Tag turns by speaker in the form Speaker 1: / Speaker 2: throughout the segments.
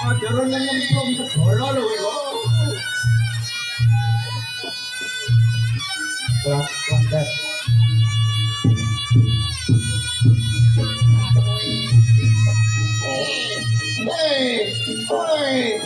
Speaker 1: Ajaran yang nyemplung segala lho iku. Langgar. Hei, hei.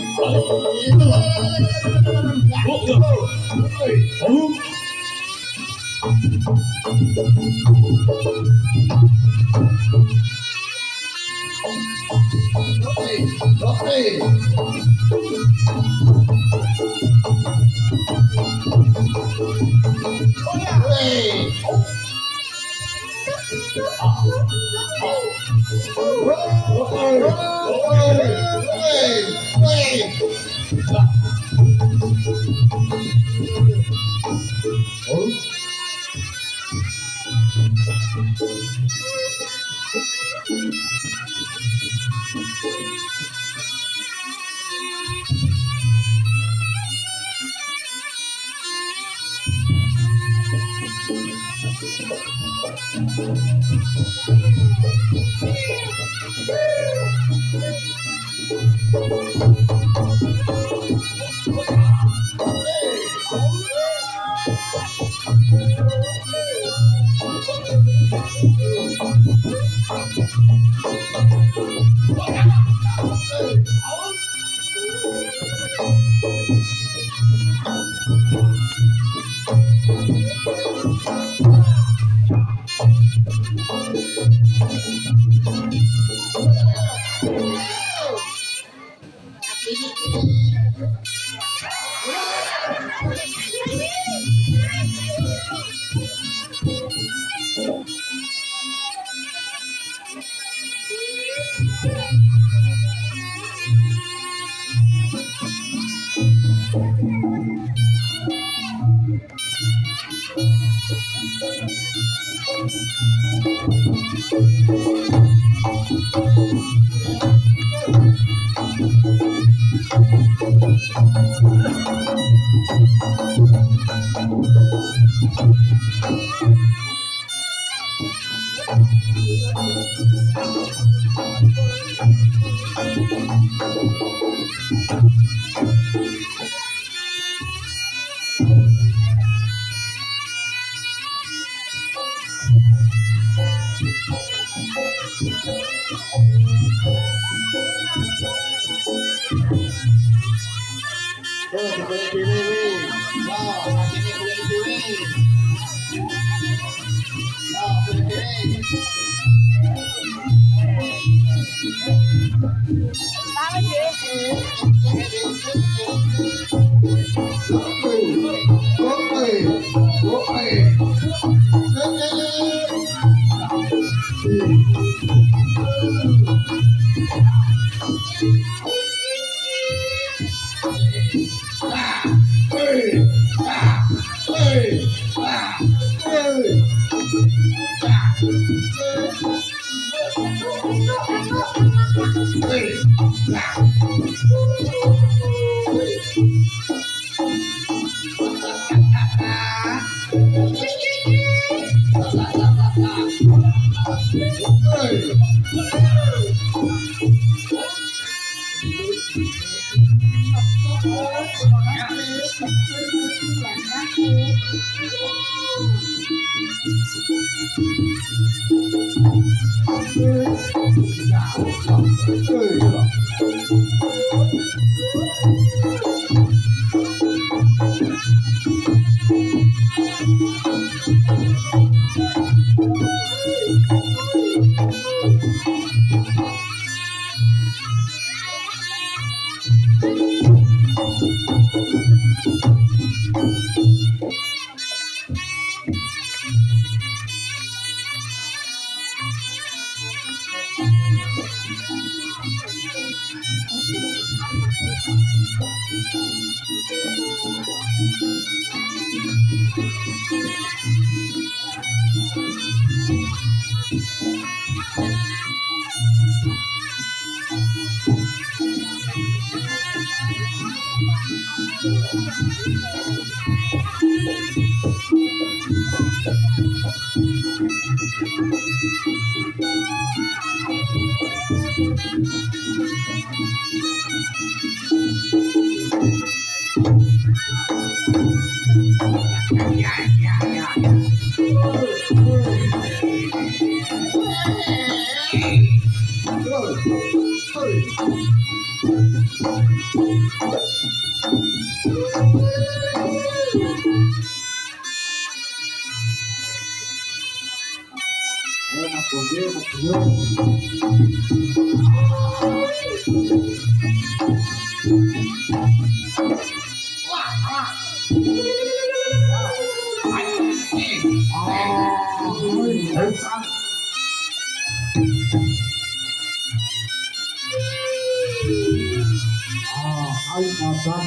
Speaker 1: Ayo masak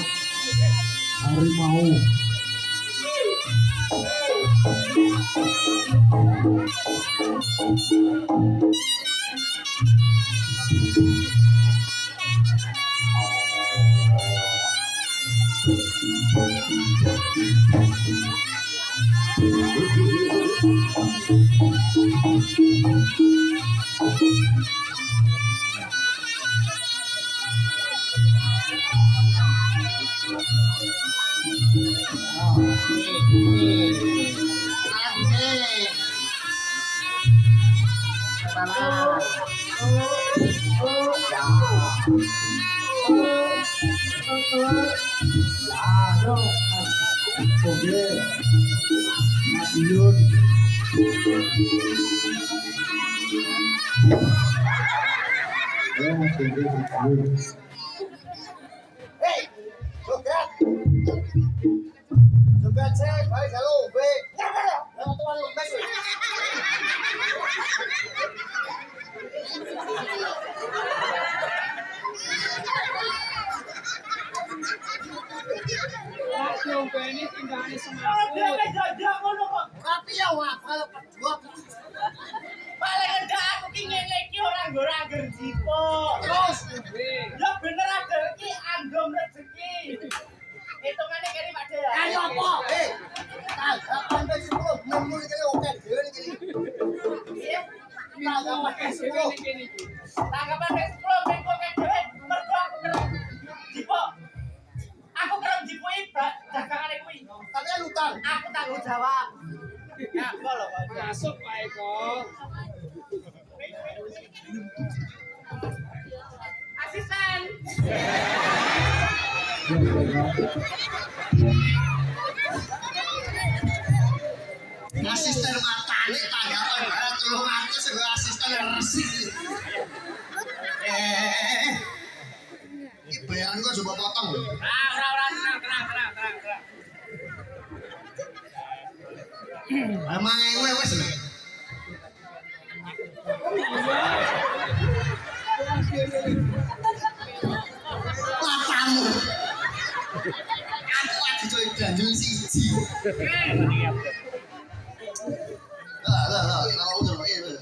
Speaker 1: harimau.
Speaker 2: Hey, joget. Joget sih, balik halo, be. Yang tuan lembek.
Speaker 3: Ini tinggalnya semangat.
Speaker 2: Tapi ya wah, kalau berdua
Speaker 4: Paling enggak aku ki ngeleki ora gerjipo.
Speaker 2: terus
Speaker 4: Ya bener ada iki anggom rezeki. Hitungane kene Pak De.
Speaker 2: ayo apa? Tanggapan ke 10 nemu iki oke dhewe iki.
Speaker 4: Iya.
Speaker 2: Tanggapan ke 10.
Speaker 4: Tanggapan wis 10 mengko ke dhewe mergo aku kerem jipo. Aku kerem jipo iki dagangane kuwi.
Speaker 2: Tapi kan utang.
Speaker 4: Aku tanggung jawab. Ya, lho, Pak.
Speaker 3: Masuk Pak Eko.
Speaker 4: Asisten.
Speaker 2: Asisten matane tanggapan barang 300 sing asisten resik. Iki bayaran kok coba potong lho.
Speaker 4: Ora tenang.
Speaker 2: Emang wis lho. Papamu. Aku lagi coy ganjel siji. Lah, kalau udah ini.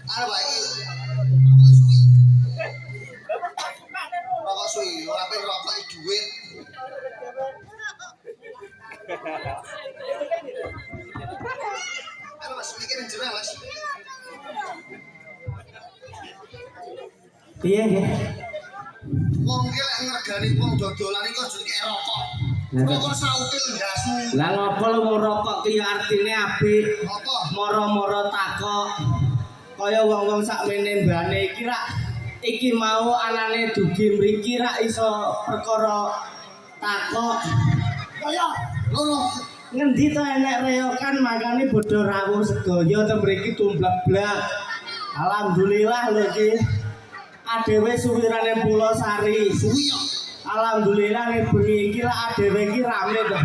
Speaker 2: Ada baik. Rokok suwi, ora pengen rokok duit. Ada Mas, mikirin jerah Mas.
Speaker 5: Piye nggih?
Speaker 2: Wong ki lek ngregani wong dodolan iku aja dikek rokok. Rokok sautil ndasu.
Speaker 5: Lah ngopo lu mau rokok ki artine apik.
Speaker 2: Apa?
Speaker 5: Moro-moro takok. Kaya wong-wong sakmene mbane iki rak iki mau anane dugi mriki rak iso perkara takok.
Speaker 2: Kaya loro.
Speaker 5: Ngendi to enek reyokan makane bodho rawuh sedaya te mriki tumblak-blak. Alhamdulillah lho iki. Adewe suwirane Pulau Sari.
Speaker 2: Suwi yo.
Speaker 5: Alhamdulillah nek bengi iki lak adewe iki rame to.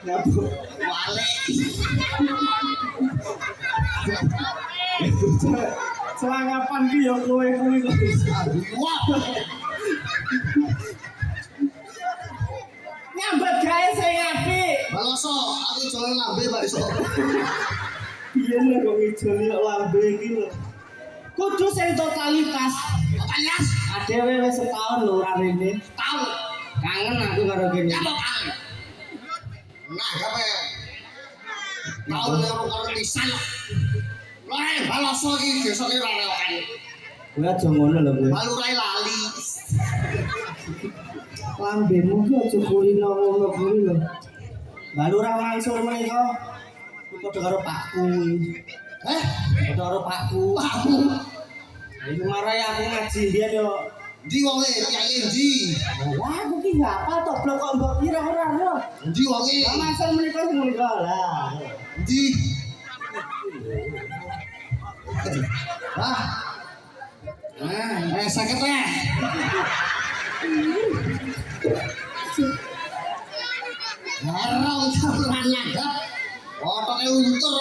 Speaker 5: Ya Bu,
Speaker 2: Wale.
Speaker 5: selangapan ki ya kowe kuwi kok.
Speaker 2: Wah.
Speaker 5: Nyambet gawe sing apik.
Speaker 2: Baloso, aku jalan lambe Pak iso.
Speaker 5: Piye nek kok ngijoli kok lambe iki lho. Kudu sing totalitas.
Speaker 2: Totalitas
Speaker 5: Adewe wis setahun lho ora rene.
Speaker 2: tahun.
Speaker 5: karo kene.
Speaker 2: Ya apa kan? Nah, gawe. Mau loro karo pisan. Loe baloso iki desa iki ora reokan.
Speaker 5: Kowe aja ngono lho kowe.
Speaker 2: Balurai lali.
Speaker 5: Lambemu ki aja kulino ngono kuwi lho. Balurah Mansur menika padha karo Pakku. Padha karo Pakku.
Speaker 2: Pakku.
Speaker 5: Iku marai aku ngaji mbiyen yo.
Speaker 2: Ndi wonge piye ndi?
Speaker 5: Wah, aku ki gak apal to blok kok mbok kira ora ro.
Speaker 2: Ndi wonge?
Speaker 5: Lah Mansur menika sing menika lah.
Speaker 2: Ndi? Wah. Sakit teh. Ora ucapan ngadap. Otoke untur.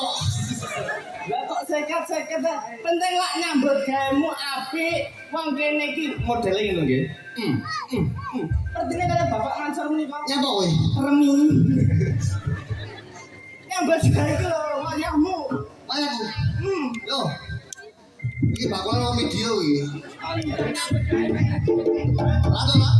Speaker 5: Lah kok seket-seket penting lak nyambut gaemu apik. Wong kene iki modele ngono nggih. Artine kaya Bapak Mansur menika.
Speaker 2: Nyapa kowe?
Speaker 5: Remi. Nyambut gawe iki lho wayahmu.
Speaker 2: Wayahku. Yo. Iki bakal lo video iki. Lato, Pak.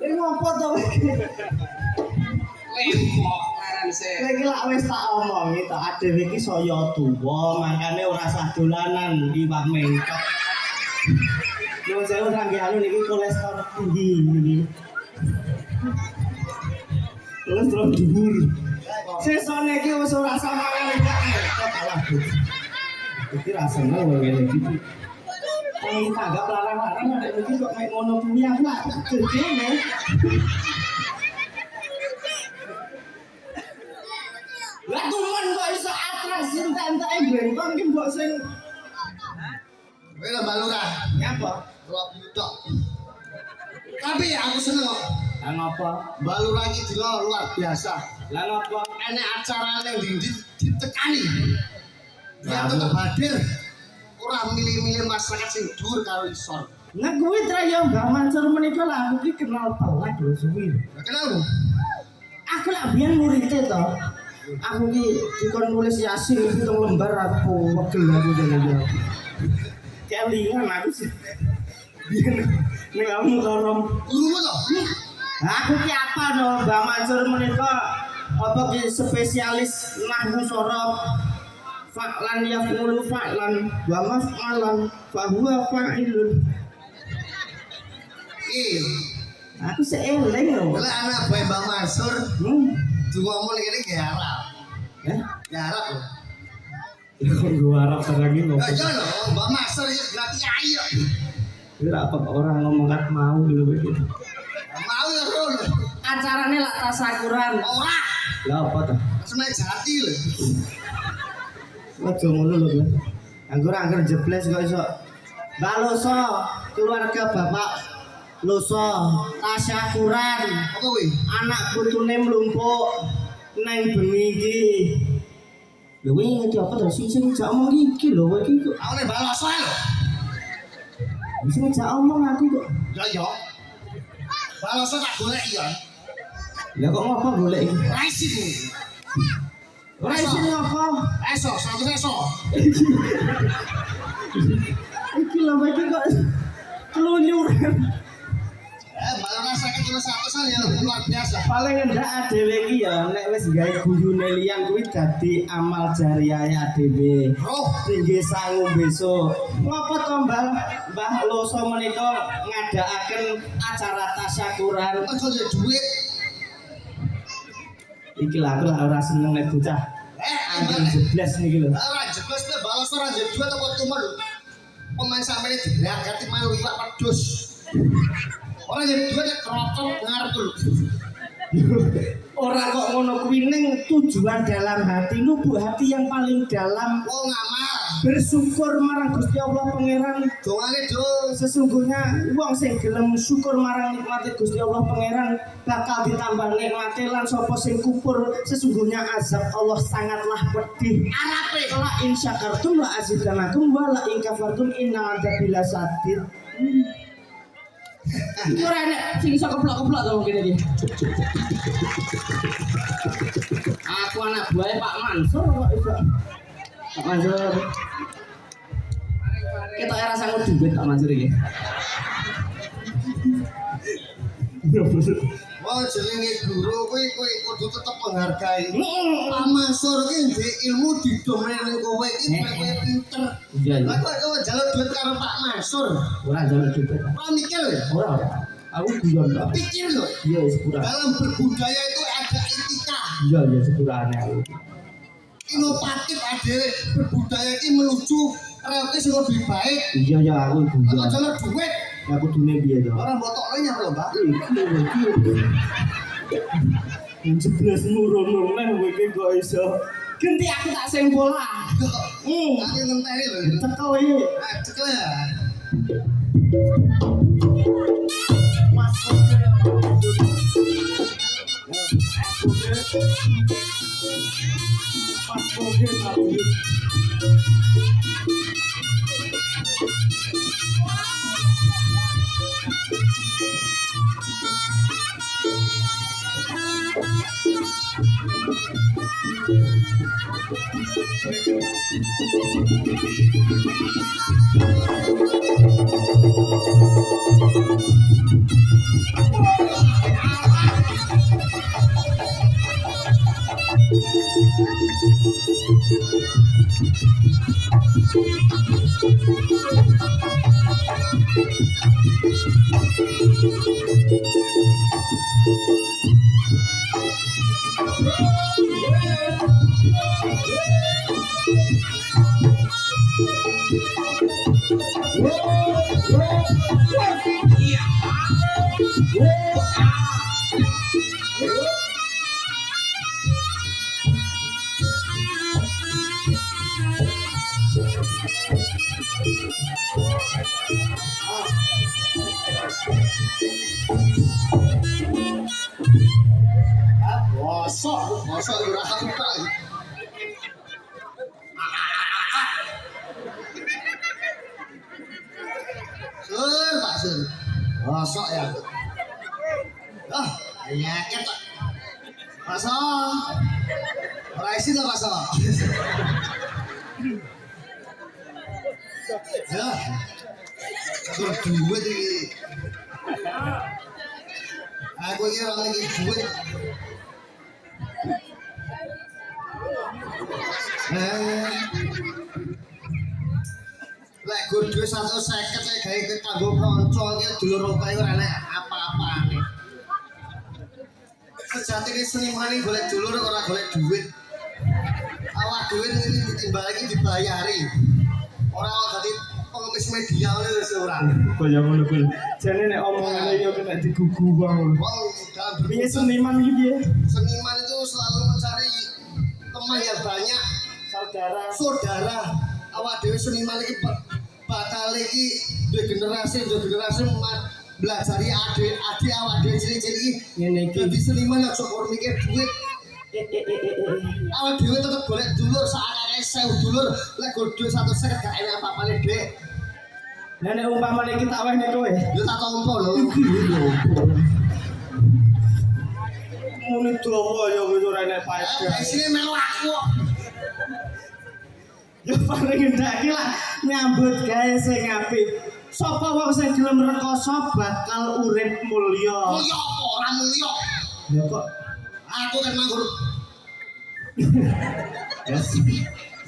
Speaker 5: Ini ngopo to iki? Kowe iki lak wis tak omongi to, adewe iki saya tuwa, mangkane ora sah dolanan iwak mengkok. Nuwun sewu kangge anu niki kolesterol tinggi niki. Kolesterol dhuwur. Sesone iki wis ora samangan iwak mengkok kalah. Iki rasane ngene iki. Wong tanggap larang-larang nek iki kok mek ngono kuwi aku lak gedene. Lah tumen kok iso atraksi entek-enteke bengkong iki mbok sing
Speaker 2: Kowe lho balurah.
Speaker 5: nyapa?
Speaker 2: Rob tok. Tapi aku seneng kok.
Speaker 5: Lah ngapa?
Speaker 2: Balurah iki dina luar biasa.
Speaker 5: Lah ngapa?
Speaker 2: Enek acara ning ndi ditekani. Ya tetep hadir. Ora milih-milih masyarakat sing dhuwur karo isor.
Speaker 5: Nah kuwi traya Mbah Mansur menika lah aku ki kenal telat lho suwi.
Speaker 2: Kenal lu?
Speaker 5: Aku lak biyen murite to. Aku ki dikon nulis Yasin 7 lembar aku wegel aku jane. Kelingan aku sih. Biyen ning kamu karo
Speaker 2: Gurumu to?
Speaker 5: aku ki apa to Mbah Mansur menika apa ki spesialis nahwu sorof fa'lan yaf'ulu fa'lan wa maf'alan fa huwa fa'ilun. Aku seeling lho.
Speaker 2: Lah anak bae Mbak Mansur dongamu ning kene ge Arab. Ge Arab lho.
Speaker 5: Kok gua Arab lagi
Speaker 2: Ya
Speaker 5: ngomong.
Speaker 2: iya lho, Mbak Mansur iki berarti ayo.
Speaker 5: Kira apa orang ngomong kat mau dulu begitu.
Speaker 2: Mau ya lho.
Speaker 5: Acarane lak tasakuran.
Speaker 2: Ora.
Speaker 5: Lah apa to?
Speaker 2: Semai jati lho.
Speaker 5: Aja ngono lho, Mas. Anggur jebles kok iso. Mbak Loso, keluarga Bapak Loso, tasyakuran.
Speaker 2: Apa kuwi?
Speaker 5: Anak putune mlumpuk nang bengi iki. Lho wingi ngerti apa to sing jak omong iki lho kowe iki kok.
Speaker 2: Aku nek baloso lho.
Speaker 5: Sing jak omong aku kok.
Speaker 2: Ya ya. Baloso tak golek ya.
Speaker 5: Lah kok ngopo golek iki?
Speaker 2: Raisi ku.
Speaker 5: Ora iso ngopo?
Speaker 2: Eso, satu eso.
Speaker 5: Iki lho iki kok keluyuran.
Speaker 2: Malah rasake cuma 100-an ya luar biasa.
Speaker 5: Paling ndak adewe iki ya nek wis gawe gurune liyan kuwi dadi amal jariah adewe.
Speaker 2: Roh
Speaker 5: Tinggi sangu besok. Ngopo to Mbah Loso menika ngadakaken acara tasyakuran.
Speaker 2: aja ya duit.
Speaker 5: Iki lah aku ora seneng nek bocah. Anjing jeblas niki lho.
Speaker 2: Ora jelas te balas ora duit apa cuma lho. Pemain sampeyan diragati malu iwak pedus. Ora ya duit krotok ngarep lho.
Speaker 5: Ora kok ngono kuwi ning tujuan dalam hati lubuk hati yang paling dalam
Speaker 2: Wong ngamal.
Speaker 5: bersyukur marang Gusti Allah Pangeran.
Speaker 2: Dongane do
Speaker 5: Sesungguhnya wong sing gelem syukur marang nikmate Gusti Allah Pangeran bakal ditambah nikmate lan sapa sing kufur sesungguhnya azab Allah sangatlah pedih.
Speaker 2: Arape.
Speaker 5: La in syakartum la azidanakum wa la in kafartum inna adzabi lasadid. Iki ora enek sing iso keplok-keplok to mungkin iki. Aku anak buahnya Pak Mansur kok iso. Pak Mansur. Kita era sanggup duit Pak Mansur iki.
Speaker 2: Wah jenenge guru kuwi kudu tetep menghargai. Pak Mansur ki ndek ilmu didomene kowe iki kowe pinter.
Speaker 5: Iya iya.
Speaker 2: Lah kok njaluk duit karo Pak Mansur.
Speaker 5: Ora jalan duit.
Speaker 2: Ora mikir ya?
Speaker 5: Ora. Aku guyon Pak.
Speaker 2: Pikir loh.
Speaker 5: Iya sepura.
Speaker 2: Dalam berbudaya itu ada etika.
Speaker 5: Iya iya sepurane aku.
Speaker 2: Inovatif ada berbudaya ini menuju realitas yang lebih baik.
Speaker 5: Iya ya aku
Speaker 2: Kalau
Speaker 5: guyon.
Speaker 2: jalur duit,
Speaker 5: Aku dunia biaya to.
Speaker 2: orang botok lainnya loh mbak.
Speaker 5: Jeblas nurono neh kowe iki kok iso. Ganti aku tak sing bola.
Speaker 2: Nanti ngenteni loh.
Speaker 5: Cekel iki.
Speaker 2: Cekel ya. Bosok ora aku tak. Pak Sur. Bosok ya. Nyeket tak. Bosok. Ora isi ta bosok. Ya. Duit iki. Aku iki ora lagi duit. Lek gur duwe 150 lek gawe kanggo kanca iki dulur kae ora enek apa-apane. Sejatine seniman iki golek dulur ora golek duit. Awak duit iki ditimbal iki dibayari. Ora dadi pengemis media ngene wis ora.
Speaker 5: Kaya ngono kuwi. Jane nek omongane yo kena digugu wae.
Speaker 2: Wong dalam
Speaker 5: Piye seniman iki piye?
Speaker 2: seniman itu selalu mencari teman yang banyak, saudara. Awak dhewe seniman iki bakal iki duwe generasi belajari adik awak dhewe cilik-cilik iki.
Speaker 5: Ngene iki.
Speaker 2: Dadi seniman aja kok mikir duit. Awak dhewe tetep golek dulur sakake 1000 dulur, lek go duit 150 gak enak apa-apane, Dek.
Speaker 5: Lah nek umpamane iki tak wehne kowe.
Speaker 2: Yo tak tompo lho.
Speaker 5: Mune dawa ya wis ora enek faedah.
Speaker 2: Isine melu aku kok.
Speaker 5: Ya paling ndak iki lah nyambut gawe sing apik. Sapa wong sing gelem rekoso bakal urip mulya.
Speaker 2: Oh ya apa? Pramulya.
Speaker 5: Ya kok
Speaker 2: Aku kan nganggur
Speaker 5: ya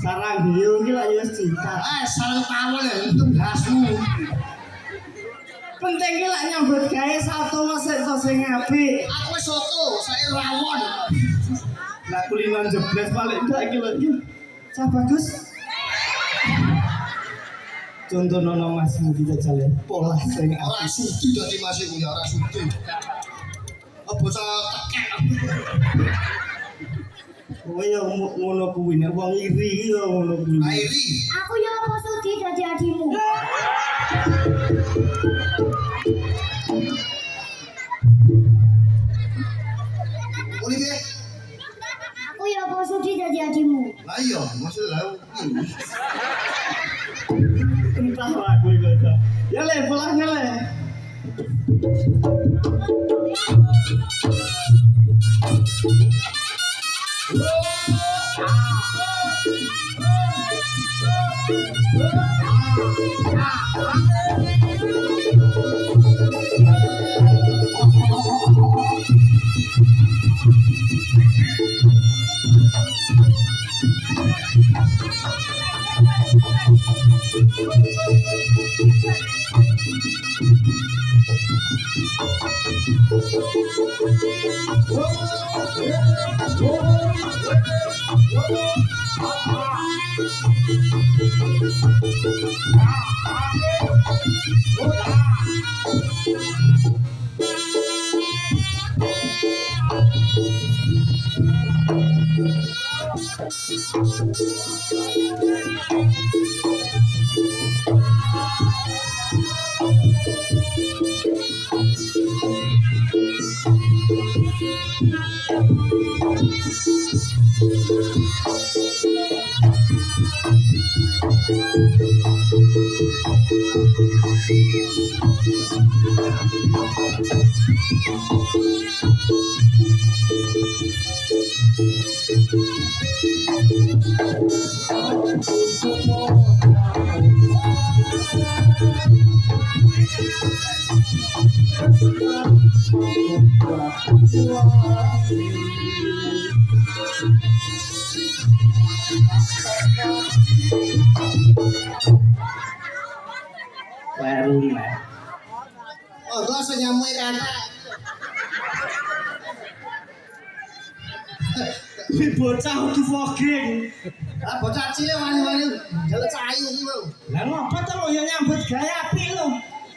Speaker 5: sarang hiu iki lak ya cinta.
Speaker 2: sarang tawon ya itu gasmu.
Speaker 5: Penting ki lak nyambut gawe satu mesek sing apik.
Speaker 2: Aku wis soto, saya rawon.
Speaker 5: Lah kulinan jeblas balik ndak iki lho iki. Cah bagus. Contoh nono Mas Mudi jajal pola sing
Speaker 2: Ora
Speaker 5: apik.
Speaker 2: sudi dadi Mas iku ya ora sudi. Bocah tekek.
Speaker 5: Kowe ya ngono kuwi nek wong iri iki ya ngono kuwi.
Speaker 2: Airi.
Speaker 6: Aku ya apa sudi dadi adimu.
Speaker 2: Muli piye?
Speaker 6: Aku ya apa sudi dadi adimu.
Speaker 2: Lah iya, maksud lah.
Speaker 5: Entah lah gue kata. Ya le, polanya le. Kleru nih.
Speaker 2: Oh, gua senyamui kan.
Speaker 5: Kuwi bocah udah fogging.
Speaker 2: Ah, bocah cilik wani-wani jalan cahayu iki lho.
Speaker 5: Lah ngapa to lo ya nyambut gawe apik lo.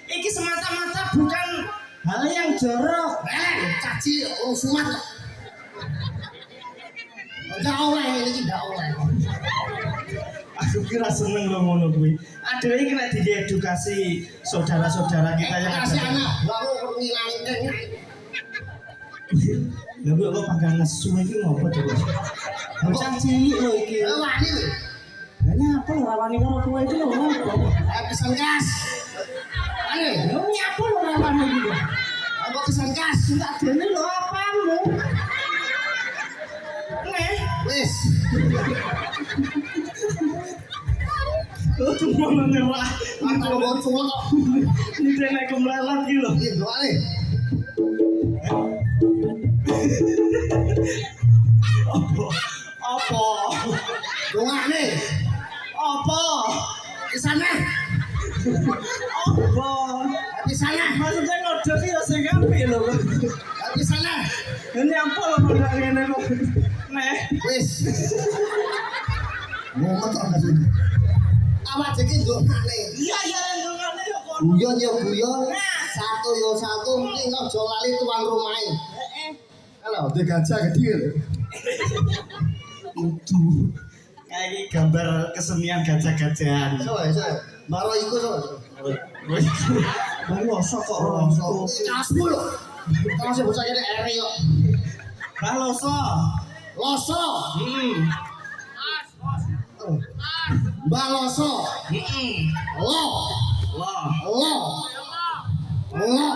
Speaker 5: Iki semata-mata bukan hal yang jorok.
Speaker 2: Cah cilik sumat. Enggak oleh ini tidak oleh.
Speaker 5: Aku kira seneng lo ngono kuwi. Ada iki nek diedukasi saudara-saudara kita yang ada.
Speaker 2: Kasih anak, baru ngilangin
Speaker 5: Lah kok panggang nesu iki ngopo to, Bos? Bocah cilik lo iki.
Speaker 2: wani lho.
Speaker 5: Lah nyapa ora wani karo kowe iki lho ngopo?
Speaker 2: Pesan gas. Ayo,
Speaker 5: Lho nyapa lo ora wani iki lho?
Speaker 2: apa pesan gas?
Speaker 5: Tak dene lho apamu? Nih,
Speaker 2: Wis.
Speaker 5: lo cuma menyerah.
Speaker 2: Aku mau coba kok.
Speaker 5: Ini kena kemelalat gitu loh.
Speaker 2: Iya, doa nih.
Speaker 5: Apa?
Speaker 2: Doa nih.
Speaker 5: Apa?
Speaker 2: Di sana.
Speaker 5: Apa?
Speaker 2: Di sana.
Speaker 5: Maksudnya ngodok ya sing apik lho.
Speaker 2: Di sana.
Speaker 5: Ini apa lho pada ngene kok. Nih,
Speaker 2: Wis. Momen kok nggak sih? Awak jadi doa nih.
Speaker 5: iya ya ndongane ya kok.
Speaker 2: Guyon ya guyon. Satu ya satu. Ini nggak jual lali tuan rumahnya. Halo, dia gajah gede lho.
Speaker 5: Itu kayak gambar kesenian gajah-gajahan.
Speaker 2: Coba. Baru ikut coba.
Speaker 5: Baru rasa kok
Speaker 2: Kasmu lho. Kalau saya bocah ini eri kok.
Speaker 5: Raloso.
Speaker 2: Loso.
Speaker 5: Hmm.
Speaker 2: Baloso. Lo.
Speaker 5: Wah.
Speaker 2: Lo. Lo.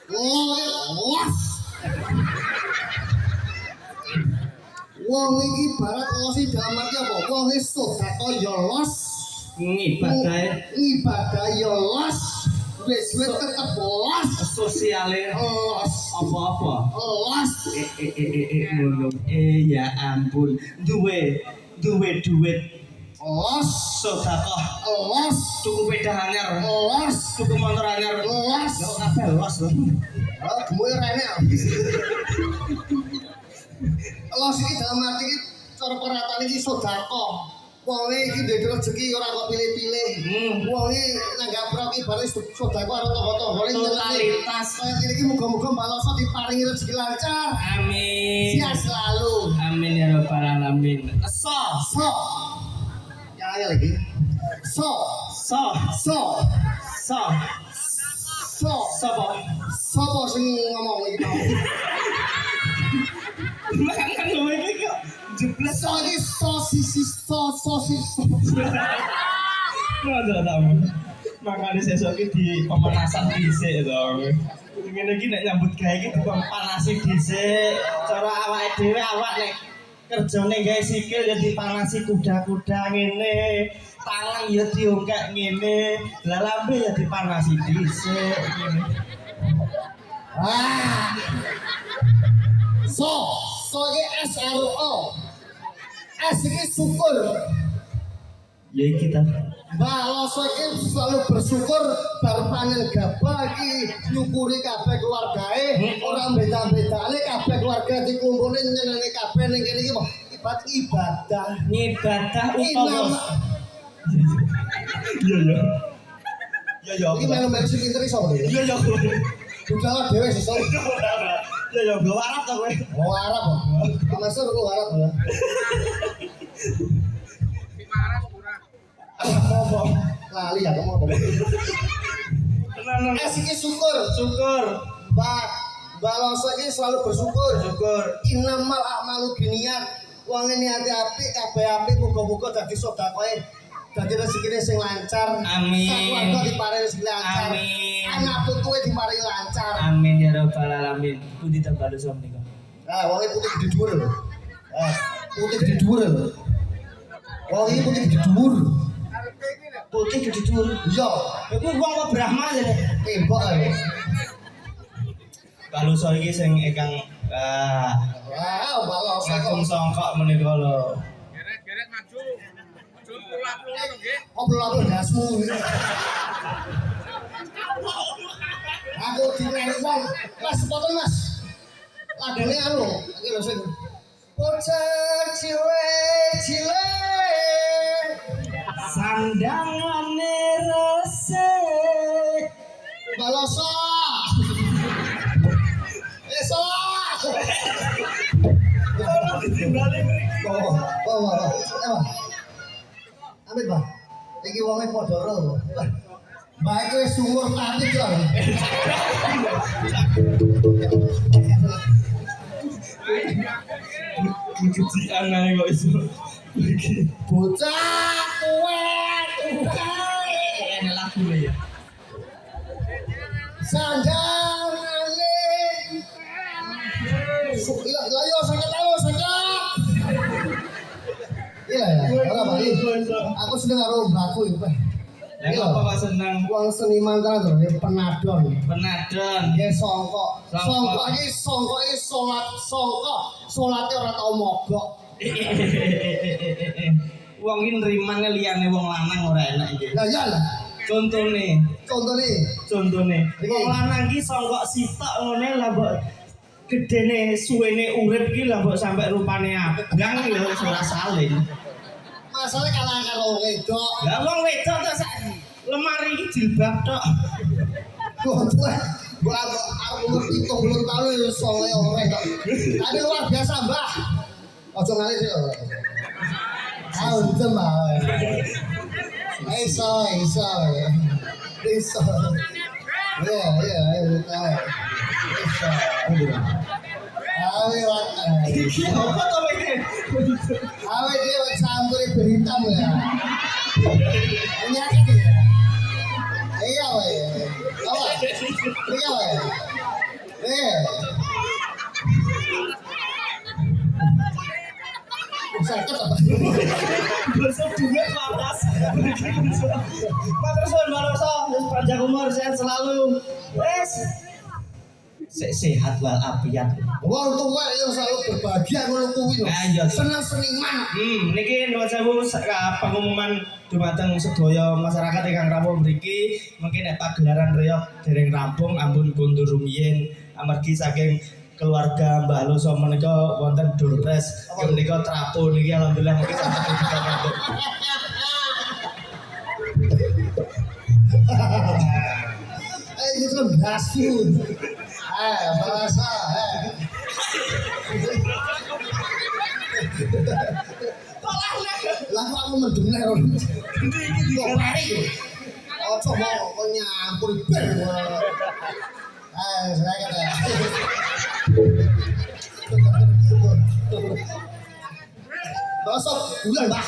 Speaker 2: Los. Wong iki barat losi dalam arti apa? Wong iki sedekah ya los.
Speaker 5: Ibadah
Speaker 2: Ibadah ya los. duit tetep los.
Speaker 5: Sosiale
Speaker 2: Los.
Speaker 5: apa-apa.
Speaker 2: Los.
Speaker 5: Ngono. Ya ampun. Duwe duit.
Speaker 2: Los.
Speaker 5: Sedekah.
Speaker 2: Los.
Speaker 5: Tuku sepeda anyar.
Speaker 2: Los.
Speaker 5: Tuku motor anyar.
Speaker 2: Los.
Speaker 5: Yo kabeh los lho.
Speaker 2: Oh, gemuke rene habis. Los iki dalam arti iki cara peratane iki sedekah. Wonge iki duwe rezeki ora kok pilih-pilih. Wonge nanggap pro iki bare sedekah karo tangga-tanggane
Speaker 5: Totalitas.
Speaker 2: Kaya ngene iki muga-muga baloso diparingi rezeki lancar.
Speaker 5: Amin.
Speaker 2: Sehat selalu.
Speaker 5: Amin ya rabbal alamin. So.
Speaker 2: Ya lagi. So.
Speaker 5: Sopo?
Speaker 2: Sopo sing ngomong iki mau?
Speaker 5: Makan lho iki kok jeblas.
Speaker 2: Sosis.
Speaker 5: Ada tamu. Makane sesuk iki di pemanasan dhisik to. Ngene iki nek nyambut gawe iki dipanasi dhisik. Cara awake dhewe nek kerjane gawe sikil ya dipanasi kuda-kuda ngene. Tangan ya diongkek ngene. Lah lambe ya dipanasi dhisik ngene.
Speaker 2: So iki SRO. S iki syukur.
Speaker 5: Ya kita.
Speaker 2: Baloso iki selalu bersyukur bar panen gabah iki nyukuri kabeh keluargae, ora beda-bedane kabeh keluarga dikumpulin nyenenge kabeh ning kene iki ibadah.
Speaker 5: Ngibadah
Speaker 2: Inam.
Speaker 5: utawa. Iya.
Speaker 2: Iki melu-melu sing pinter iso.
Speaker 5: Iya.
Speaker 2: Budal dhewe sesuk.
Speaker 5: Ya go Arab to kowe.
Speaker 2: Oh Arab kok. Master lu Arab ya.
Speaker 5: Apa?
Speaker 2: Lali ya kamu apa?
Speaker 5: Tenan.
Speaker 2: Iki syukur. Baloso iki selalu bersyukur. Innamal a'malu binniyat. Wong niate apik kabeh apik muga-muga dadi sedekahe. Dadi rezekine sing lancar.
Speaker 5: Amin.
Speaker 2: Sakeluarga diparingi rezeki lancar.
Speaker 5: Amin.
Speaker 2: Anak putuwe diparingi lancar.
Speaker 5: Amin ya rabbal alamin. Pundi tembalo som niku.
Speaker 2: Wong iki putih gede dhuwur lho. Putih gede dhuwur lho. Wong iki putih gede dhuwur.
Speaker 5: Putih gede dhuwur.
Speaker 2: Iya,
Speaker 5: Iku wong apa Brahma ya.
Speaker 2: tembok ae.
Speaker 5: Baloso iki sing ingkang
Speaker 2: Baloso
Speaker 5: kakung songkok menika lho.
Speaker 3: Geret maju. Jun pula-pula to nggih.
Speaker 2: Obrol dasmu. Aku diwenehi wong. Mas foto Mas. Lagune anu, iki lho sing bocah cilik.
Speaker 5: Sandangane resik.
Speaker 2: Baloso. Eso.
Speaker 5: Ora ditimbali mriki.
Speaker 2: Amit, Pak. Iki wonge padha ro. Mbak iki wis umur tatik lho.
Speaker 5: Kecian ae kok iso. Iki
Speaker 2: Bocah tuwek.
Speaker 5: enak lagu ya.
Speaker 2: Sandangane. Yo sakit. Iya ya, ora Pak. Aku seneng karo mbakku iki, Pak.
Speaker 5: Lah apa kok seneng
Speaker 2: Wong seniman tenan lho, penadon.
Speaker 5: penadon.
Speaker 2: Nggih songkok.
Speaker 5: Songkok.
Speaker 2: Songkok iki salate ora tau mogok.
Speaker 5: Wong iki nrimane liyane wong lanang ora enak iki.
Speaker 2: Lah iya lah.
Speaker 5: Contone
Speaker 2: Contone.
Speaker 5: wong lanang iki songkok sitok ngene lah mbok gedene suwene urip iki lah mbok sampe rupane abang lho ora saling.
Speaker 2: Masalah kalah karo wedok.
Speaker 5: Lah wong wedok kok sak lemari iki jilbab tok.
Speaker 2: Gua aku umur 70 tahun ya soleh ora kok. Tapi luar biasa, Mbah. Ojo ngalih sih. Untem ah. Iso. Ya, tahu. Iso. Awe wae.
Speaker 5: Iki apa to iki?
Speaker 2: Awe dia campur beritam ya. Nyakit ya. Iya wae. Apa? Iya wae. Sakit apa?
Speaker 5: Basa duit waras. Matur suwun Mbak Roso, wis panjang umur, sehat selalu. Wes. Sehat walafiat.
Speaker 2: Wong tuwa yang selalu berbahagia ngono kuwi lho.
Speaker 5: Iya.
Speaker 2: Seneng seniman.
Speaker 5: Niki nuwun sewu pengumuman dumateng sedaya masyarakat ingkang rawuh mriki, mungkin nek pagelaran reog dereng rampung ampun kundur rumiyin amargi saking keluarga Mbak Loso menika wonten durpres menika trapo niki alhamdulillah mungkin sampun dikantuk.
Speaker 2: Itu kan gasun. Bahasa. Lah kok aku mendengar. Iki mari. Ojo mau nyampur ben. Saya kata. Besok bulan, Pak.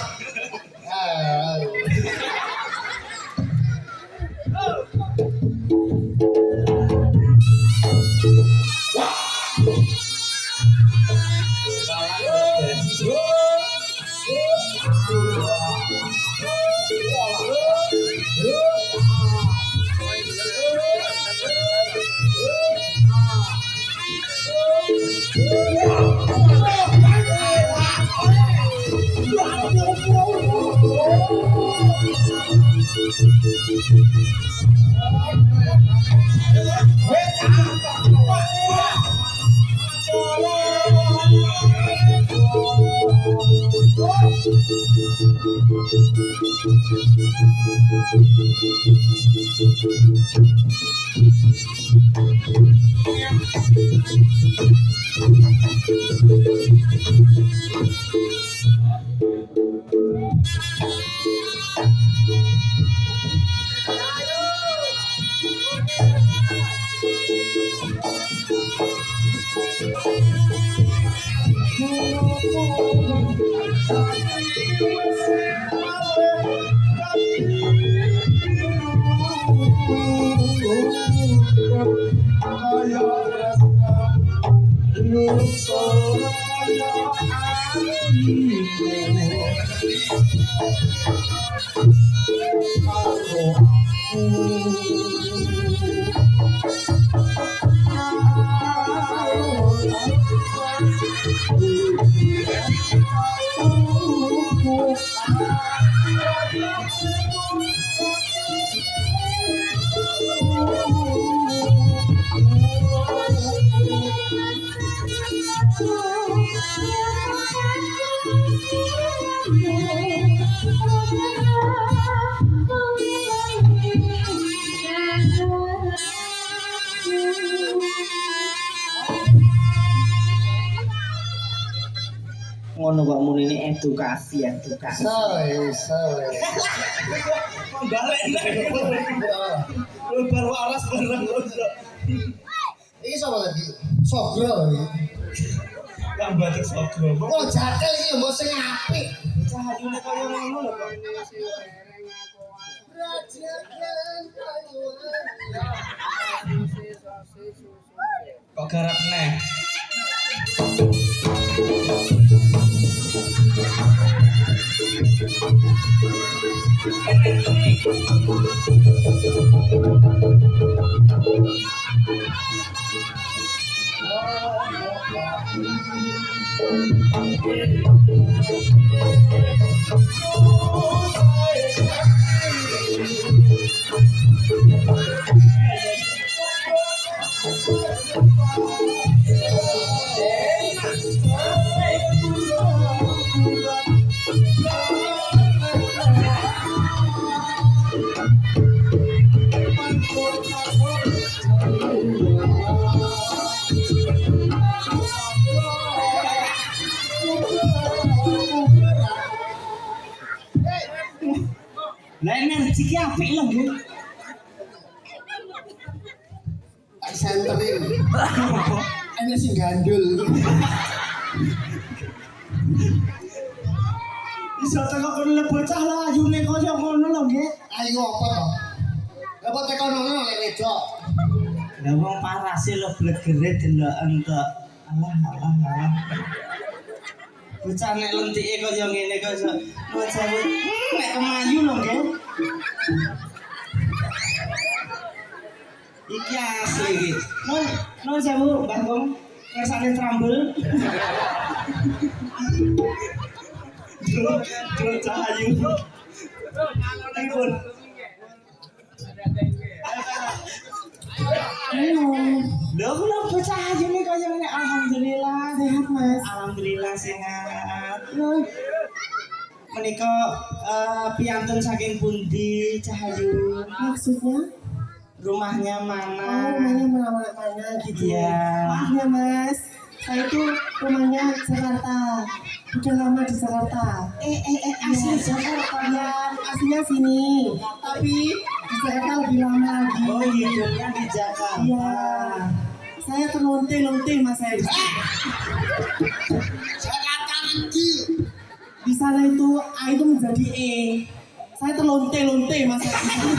Speaker 5: Ngono kok muni ini edukasi.
Speaker 2: Sawe.
Speaker 5: Balik nek. Baru aras bareng.
Speaker 2: Iki sapa lagi? Sogro iki.
Speaker 5: Kang batik sogro.
Speaker 2: Kok jakel iki mbok sing apik.
Speaker 5: Cahayane kaya ngono lho kok. Kok garap neh. Lah energi ki apik lho, Bu.
Speaker 2: Tak senterin. Ini sing gandul.
Speaker 5: Iso teko kono bocah lah ayune kaya ngono lho, nggih.
Speaker 2: Ayo apa to? Apa tekan ngono lek wedok.
Speaker 5: Lah wong parase lho blegere deloken kok. Alah. Bocah nek lentike kaya ngene kok iso nuwun sewu. Nek kemayu lho nggih. Iki asli iki. Nuwun sewu Mbah Gong. Kersane trambel. Dul cahayu. Pripun? Lho kula bocah ayune kaya ngene alhamdulillah sehat Mas. Alhamdulillah sehat. Lho. Menika piantun saking pundi Cahayu? Maksudnya? Rumahnya mana? Oh, rumahnya mana gitu. Iya. Maaf ya Mas, saya itu rumahnya Jakarta. Udah lama di Jakarta. Asli Jakarta ya, aslinya sini. Tapi di Jakarta lebih lama lagi. Oh hidupnya di Jakarta. Iya. Saya terlonte-lonte Mas saya di sini.
Speaker 2: Jakarta nanti.
Speaker 5: Di sana itu A itu menjadi E. Saya terlonte-lonte Mas saya di sini.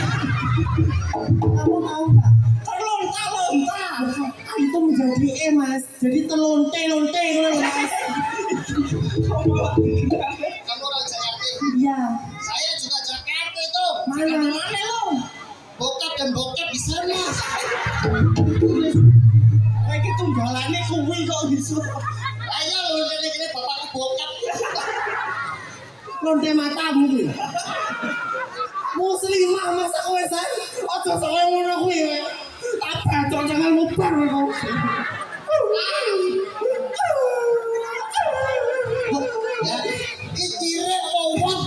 Speaker 5: Kamu tahu nggak? Terlonta-lonta. A itu menjadi E Mas. Jadi terlonte-lonte Mas.
Speaker 2: Kamu orang Jakarta.
Speaker 5: Iya.
Speaker 2: Saya juga Jakarta itu.
Speaker 5: Mana lo?
Speaker 2: Bokap dan bokep di sana.
Speaker 5: Kayak gitu tunggalannya kuwi kok bisa.
Speaker 2: Ayo lu gini bapakku bokap.
Speaker 5: Lonte matamu kuwi. Muslimah masa kowe san? Ojo saya ngono kuwi. Apa cok jangan mubar kok.
Speaker 2: Ya, iki kira apa wong?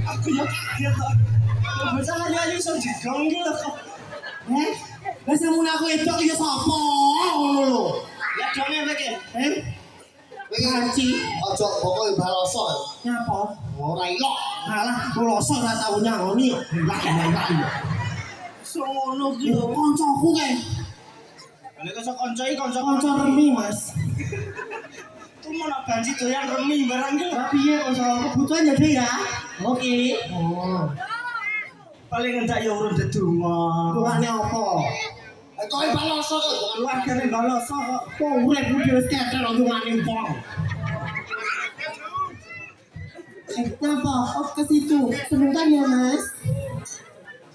Speaker 5: Aku ya kaget kok. Bocah ayu iso digong iki lho kok. Lah sing mun aku edok ya sapa ngono lho. Ya done iki. Kanci.
Speaker 2: Ojo pokoke baloso.
Speaker 5: Nyapa?
Speaker 2: Ora ilok.
Speaker 5: Alah, boloso ora tau nyangoni kok. Sono ki lho kancaku kae. Nek kanca iki kanca remi, Mas. Tuh mau nak banci doyan remi barang ki. Lah piye kanca kebutuhan jadi ya? Oke. Oh. Paling enggak ya urun dedonga. Dongane apa?
Speaker 2: Kowe baloso kok.
Speaker 5: Keluargane baloso kok. Kok uripmu dhewe keter dongane wong. Kenapa? Oh ke situ. Sebentar ya Mas.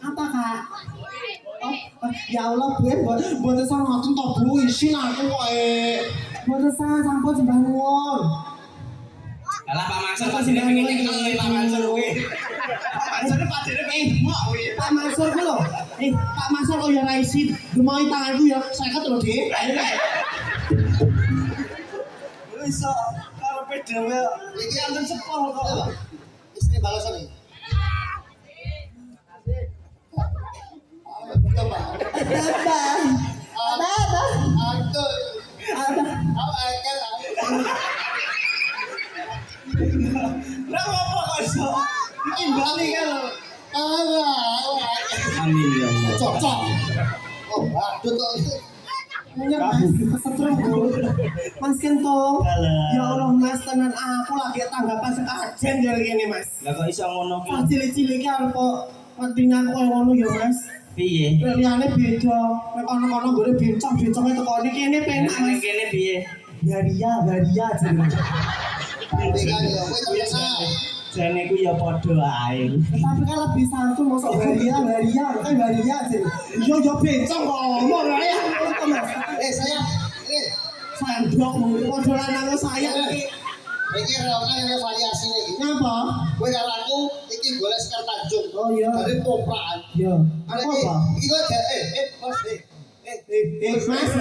Speaker 5: Apa Kak? Oh, ya Allah, buat saya ngotot toh bu, isin aku kok buat saya sampun sembah nuwun. Alah Pak Mansur kok sini pengen nyekel Pak Mansur kuwi. Pak Mansur padene pengen demok kuwi. Pak Mansur ku lho. Pak Mansur kok ya ra isin, demoki tanganku ya 50 lho, Dik. Wis karepe dhewe iki anten sepol kok.
Speaker 2: Istri baloso nih.
Speaker 5: Amin ya Allah.
Speaker 2: Cocok. Oh, badut kok itu.
Speaker 5: Mas Kento, ya Allah Mas tenan aku lagi tanggapan sekajen dari ini Mas. Lah kok iso ngono ki? Cilik-cilik kan kok penting aku ngono ya Mas. Piye? Liyane beda. Nek kono-kono gone bencong-benconge teko iki kene penak Mas. Kene piye? Baria jenenge.
Speaker 2: Dengan ya kowe terkenal.
Speaker 5: Jane ku ya padha ae. Tapi kan lebih santun mosok baria kan baria jenenge. Yo bencong kok ngomong ae.
Speaker 2: Saya
Speaker 5: sandok padha lanang saya iki.
Speaker 2: Iki ora ana variasi iki.
Speaker 5: Napa?
Speaker 2: Kowe karo aku iki golek sekar Tanjung.
Speaker 5: Oh iya.
Speaker 2: Dari toprakan.
Speaker 5: Iya. Apa?
Speaker 2: Iki kok
Speaker 5: Mas,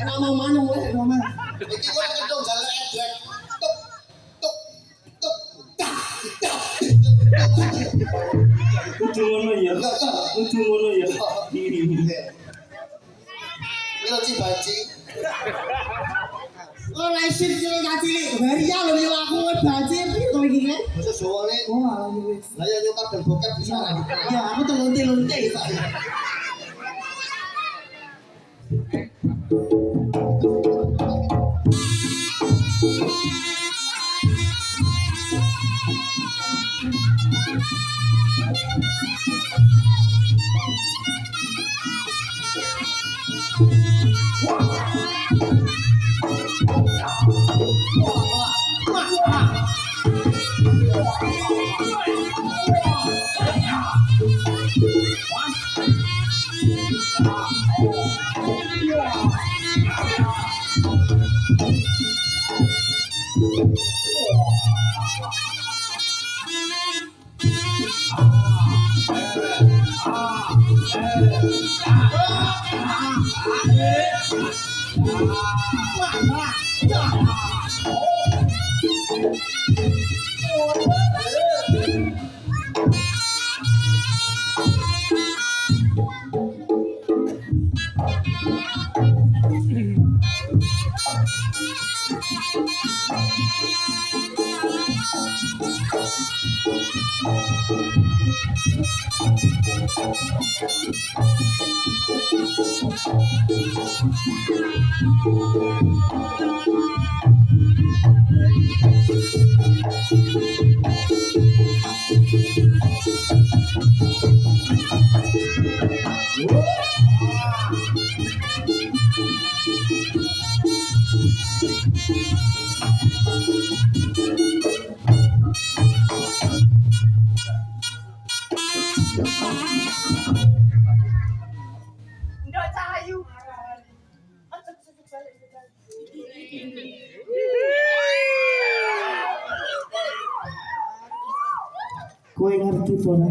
Speaker 5: nama mana mulai nama?
Speaker 2: iki kok kedong jalan edrek. Tuk tuk tuk tak tak.
Speaker 5: Kudu ngono ya. Kudu ngono ya.
Speaker 2: Milo cibanci.
Speaker 5: Oh, laisir cilik-cilik. Baria lho yo aku kowe banci piye iki kan?
Speaker 2: Basa Jawane.
Speaker 5: Oh, alah wis.
Speaker 2: Lah ya nyokap dan bokep bisa kan.
Speaker 5: Ya, aku telonte-lonte sak.
Speaker 4: Ndok Cahayu.
Speaker 5: Kowe ngerti ora?